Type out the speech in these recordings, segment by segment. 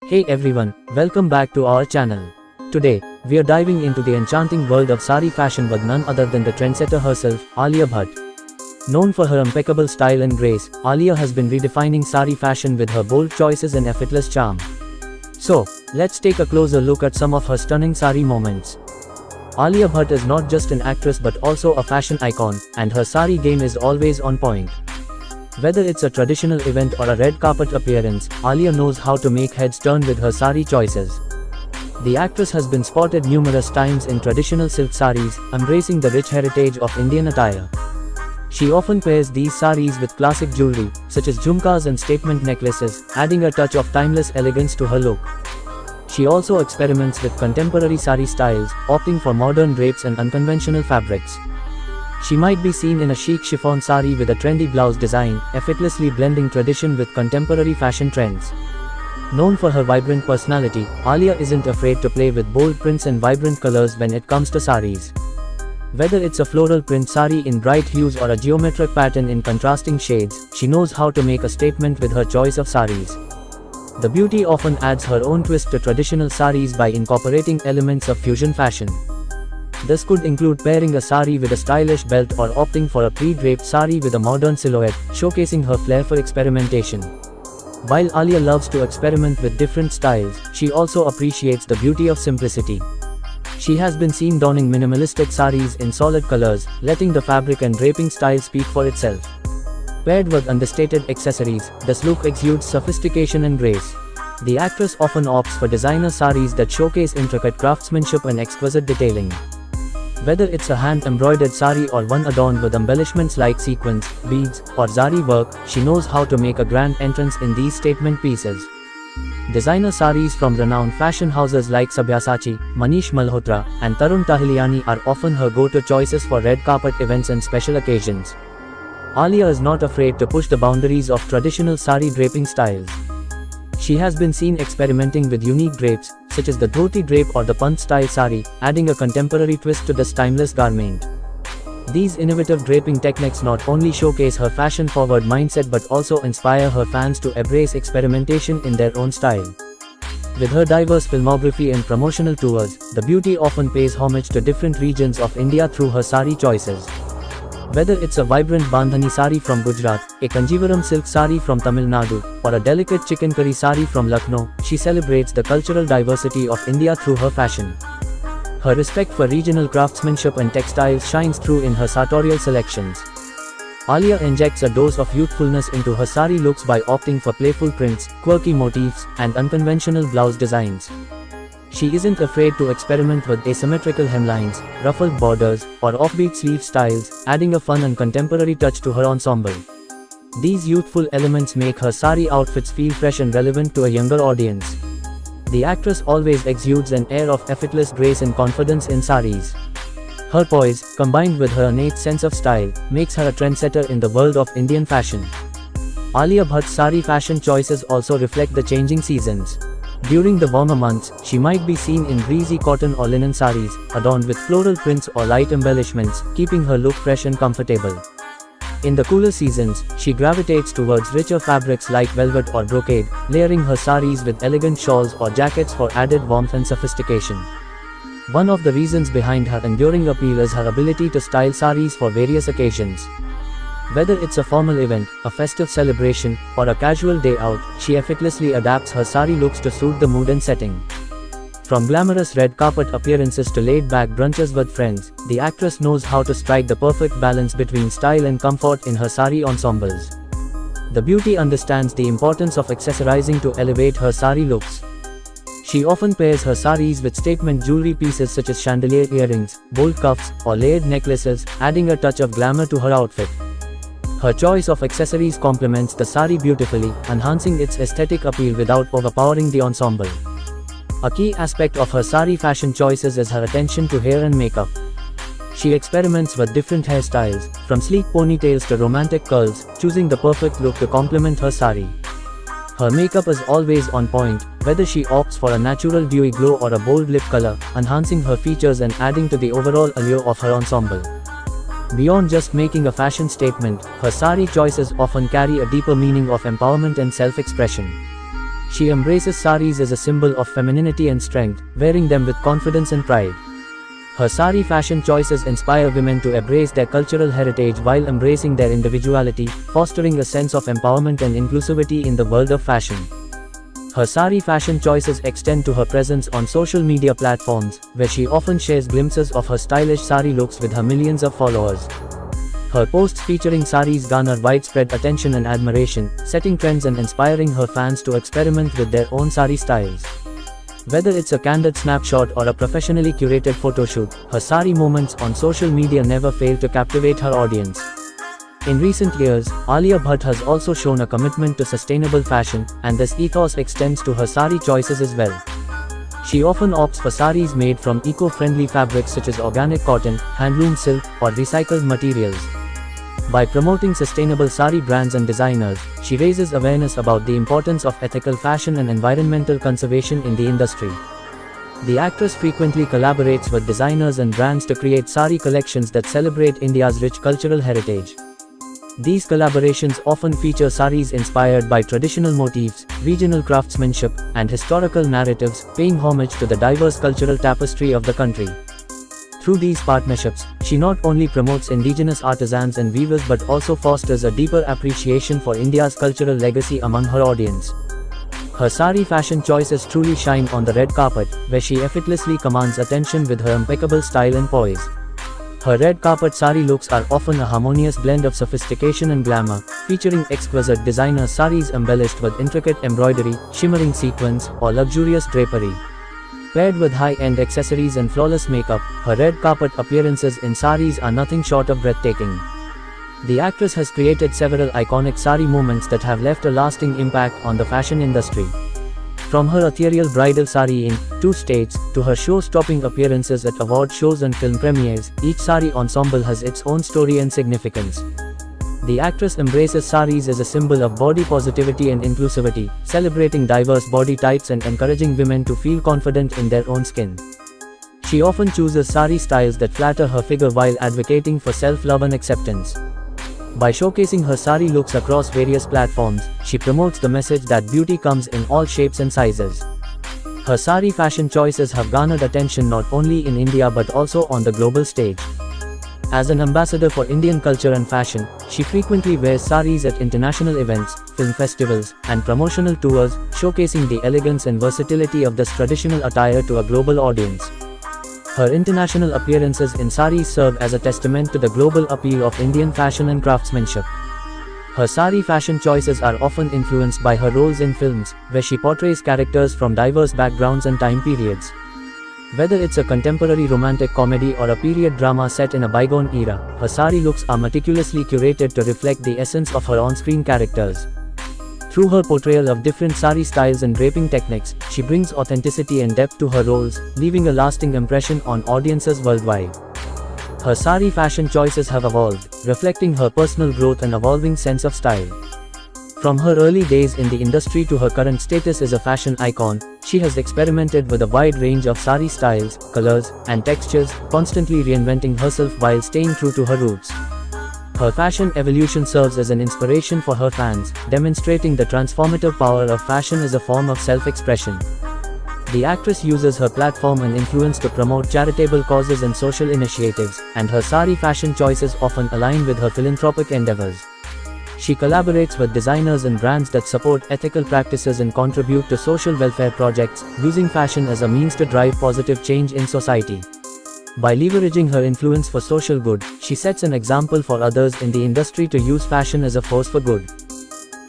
Hey everyone, welcome back to our channel. Today, we are diving into the enchanting world of sari fashion with none other than the trendsetter herself, Alia Bhatt. Known for her impeccable style and grace, Alia has been redefining sari fashion with her bold choices and effortless charm. So, let's take a closer look at some of her stunning sari moments. Alia Bhatt is not just an actress but also a fashion icon, and her sari game is always on point. Whether it's a traditional event or a red carpet appearance, Alia knows how to make heads turn with her sari choices. The actress has been spotted numerous times in traditional silk saris, embracing the rich heritage of Indian attire. She often pairs these saris with classic jewelry, such as jhumkas and statement necklaces, adding a touch of timeless elegance to her look. She also experiments with contemporary sari styles, opting for modern drapes and unconventional fabrics. She might be seen in a chic chiffon sari with a trendy blouse design, effortlessly blending tradition with contemporary fashion trends. Known for her vibrant personality, Alia isn't afraid to play with bold prints and vibrant colors when it comes to saris. Whether it's a floral print sari in bright hues or a geometric pattern in contrasting shades, she knows how to make a statement with her choice of saris. The beauty often adds her own twist to traditional saris by incorporating elements of fusion fashion. This could include pairing a sari with a stylish belt or opting for a pre-draped sari with a modern silhouette, showcasing her flair for experimentation. While Alia loves to experiment with different styles, she also appreciates the beauty of simplicity. She has been seen donning minimalistic saris in solid colors, letting the fabric and draping style speak for itself. Paired with understated accessories, this look exudes sophistication and grace. The actress often opts for designer saris that showcase intricate craftsmanship and exquisite detailing. Whether it's a hand-embroidered sari or one adorned with embellishments like sequins, beads, or zari work, she knows how to make a grand entrance in these statement pieces. Designer saris from renowned fashion houses like Sabyasachi, Manish Malhotra, and Tarun Tahiliani are often her go-to choices for red carpet events and special occasions. Alia is not afraid to push the boundaries of traditional sari draping styles. She has been seen experimenting with unique drapes, such as the dhoti drape or the pant-style sari, adding a contemporary twist to this timeless garment. These innovative draping techniques not only showcase her fashion-forward mindset but also inspire her fans to embrace experimentation in their own style. With her diverse filmography and promotional tours, the beauty often pays homage to different regions of India through her sari choices. Whether it's a vibrant Bandhani sari from Gujarat, a Kanjivaram silk sari from Tamil Nadu, or a delicate chicken curry sari from Lucknow, she celebrates the cultural diversity of India through her fashion. Her respect for regional craftsmanship and textiles shines through in her sartorial selections. Alia injects a dose of youthfulness into her sari looks by opting for playful prints, quirky motifs, and unconventional blouse designs. She isn't afraid to experiment with asymmetrical hemlines, ruffled borders, or offbeat sleeve styles, adding a fun and contemporary touch to her ensemble. These youthful elements make her sari outfits feel fresh and relevant to a younger audience. The actress always exudes an air of effortless grace and confidence in saris. Her poise, combined with her innate sense of style, makes her a trendsetter in the world of Indian fashion. Alia Bhatt's sari fashion choices also reflect the changing seasons. During the warmer months, she might be seen in breezy cotton or linen saris, adorned with floral prints or light embellishments, keeping her look fresh and comfortable. In the cooler seasons, she gravitates towards richer fabrics like velvet or brocade, layering her saris with elegant shawls or jackets for added warmth and sophistication. One of the reasons behind her enduring appeal is her ability to style saris for various occasions. Whether it's a formal event, a festive celebration, or a casual day out, she effortlessly adapts her sari looks to suit the mood and setting. From glamorous red carpet appearances to laid-back brunches with friends, the actress knows how to strike the perfect balance between style and comfort in her sari ensembles. The beauty understands the importance of accessorizing to elevate her sari looks. She often pairs her saris with statement jewelry pieces such as chandelier earrings, bold cuffs, or layered necklaces, adding a touch of glamour to her outfit. Her choice of accessories complements the sari beautifully, enhancing its aesthetic appeal without overpowering the ensemble. A key aspect of her sari fashion choices is her attention to hair and makeup. She experiments with different hairstyles, from sleek ponytails to romantic curls, choosing the perfect look to complement her sari. Her makeup is always on point, whether she opts for a natural dewy glow or a bold lip color, enhancing her features and adding to the overall allure of her ensemble. Beyond just making a fashion statement, her sari choices often carry a deeper meaning of empowerment and self-expression. She embraces saris as a symbol of femininity and strength, wearing them with confidence and pride. Her sari fashion choices inspire women to embrace their cultural heritage while embracing their individuality, fostering a sense of empowerment and inclusivity in the world of fashion. Her sari fashion choices extend to her presence on social media platforms, where she often shares glimpses of her stylish sari looks with her millions of followers. Her posts featuring saris garner widespread attention and admiration, setting trends and inspiring her fans to experiment with their own sari styles. Whether it's a candid snapshot or a professionally curated photoshoot, her sari moments on social media never fail to captivate her audience. In recent years, Alia Bhatt has also shown a commitment to sustainable fashion, and this ethos extends to her sari choices as well. She often opts for saris made from eco-friendly fabrics such as organic cotton, handloom silk, or recycled materials. By promoting sustainable sari brands and designers, she raises awareness about the importance of ethical fashion and environmental conservation in the industry. The actress frequently collaborates with designers and brands to create sari collections that celebrate India's rich cultural heritage. These collaborations often feature saris inspired by traditional motifs, regional craftsmanship, and historical narratives, paying homage to the diverse cultural tapestry of the country. Through these partnerships, she not only promotes indigenous artisans and weavers but also fosters a deeper appreciation for India's cultural legacy among her audience. Her sari fashion choices truly shine on the red carpet, where she effortlessly commands attention with her impeccable style and poise. Her red carpet sari looks are often a harmonious blend of sophistication and glamour, featuring exquisite designer saris embellished with intricate embroidery, shimmering sequins, or luxurious drapery. Paired with high-end accessories and flawless makeup, her red carpet appearances in saris are nothing short of breathtaking. The actress has created several iconic sari moments that have left a lasting impact on the fashion industry. From her ethereal bridal sari in Two States, to her show-stopping appearances at award shows and film premieres, each sari ensemble has its own story and significance. The actress embraces saris as a symbol of body positivity and inclusivity, celebrating diverse body types and encouraging women to feel confident in their own skin. She often chooses sari styles that flatter her figure while advocating for self-love and acceptance. By showcasing her sari looks across various platforms, she promotes the message that beauty comes in all shapes and sizes. Her sari fashion choices have garnered attention not only in India but also on the global stage. As an ambassador for Indian culture and fashion, she frequently wears saris at international events, film festivals, and promotional tours, showcasing the elegance and versatility of this traditional attire to a global audience. Her international appearances in saris serve as a testament to the global appeal of Indian fashion and craftsmanship. Her sari fashion choices are often influenced by her roles in films, where she portrays characters from diverse backgrounds and time periods. Whether it's a contemporary romantic comedy or a period drama set in a bygone era, her sari looks are meticulously curated to reflect the essence of her on-screen characters. Through her portrayal of different sari styles and draping techniques, she brings authenticity and depth to her roles, leaving a lasting impression on audiences worldwide. Her sari fashion choices have evolved, reflecting her personal growth and evolving sense of style. From her early days in the industry to her current status as a fashion icon, she has experimented with a wide range of sari styles, colors, and textures, constantly reinventing herself while staying true to her roots. Her fashion evolution serves as an inspiration for her fans, demonstrating the transformative power of fashion as a form of self-expression. The actress uses her platform and influence to promote charitable causes and social initiatives, and her sari fashion choices often align with her philanthropic endeavors. She collaborates with designers and brands that support ethical practices and contribute to social welfare projects, using fashion as a means to drive positive change in society. By leveraging her influence for social good, she sets an example for others in the industry to use fashion as a force for good.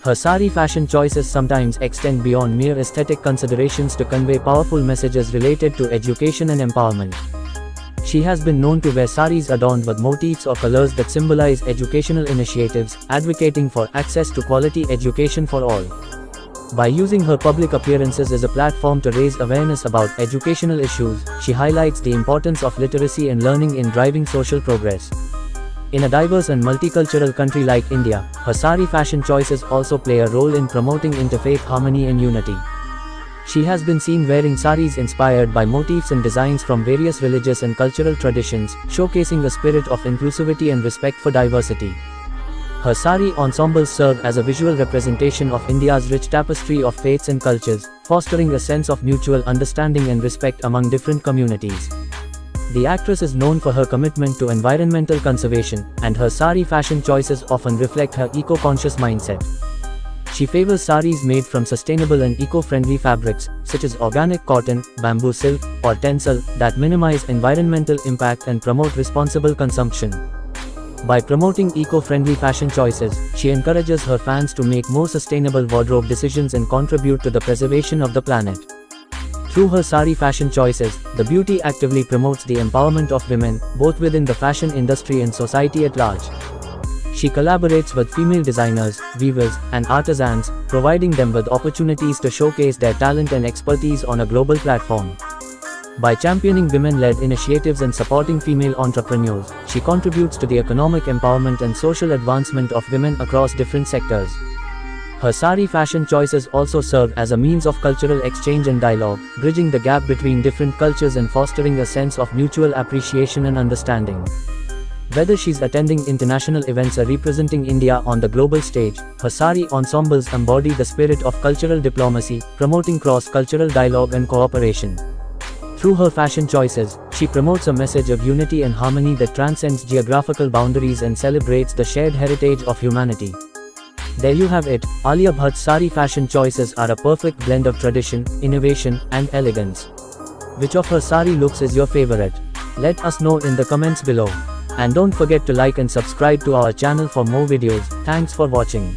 Her sari fashion choices sometimes extend beyond mere aesthetic considerations to convey powerful messages related to education and empowerment. She has been known to wear saris adorned with motifs or colors that symbolize educational initiatives, advocating for access to quality education for all. By using her public appearances as a platform to raise awareness about educational issues, she highlights the importance of literacy and learning in driving social progress. In a diverse and multicultural country like India, her sari fashion choices also play a role in promoting interfaith harmony and unity. She has been seen wearing saris inspired by motifs and designs from various religious and cultural traditions, showcasing a spirit of inclusivity and respect for diversity. Her sari ensembles serve as a visual representation of India's rich tapestry of faiths and cultures, fostering a sense of mutual understanding and respect among different communities. The actress is known for her commitment to environmental conservation, and her sari fashion choices often reflect her eco-conscious mindset. She favors saris made from sustainable and eco-friendly fabrics, such as organic cotton, bamboo silk, or tencel, that minimize environmental impact and promote responsible consumption. By promoting eco-friendly fashion choices, she encourages her fans to make more sustainable wardrobe decisions and contribute to the preservation of the planet. Through her sari fashion choices, the beauty actively promotes the empowerment of women, both within the fashion industry and society at large. She collaborates with female designers, weavers, and artisans, providing them with opportunities to showcase their talent and expertise on a global platform. By championing women-led initiatives and supporting female entrepreneurs, she contributes to the economic empowerment and social advancement of women across different sectors. Her sari fashion choices also serve as a means of cultural exchange and dialogue, bridging the gap between different cultures and fostering a sense of mutual appreciation and understanding. Whether she's attending international events or representing India on the global stage, her sari ensembles embody the spirit of cultural diplomacy, promoting cross-cultural dialogue and cooperation. Through her fashion choices, she promotes a message of unity and harmony that transcends geographical boundaries and celebrates the shared heritage of humanity. There you have it, Alia Bhatt's sari fashion choices are a perfect blend of tradition, innovation, and elegance. Which of her sari looks is your favorite? Let us know in the comments below. And don't forget to like and subscribe to our channel for more videos. Thanks for watching.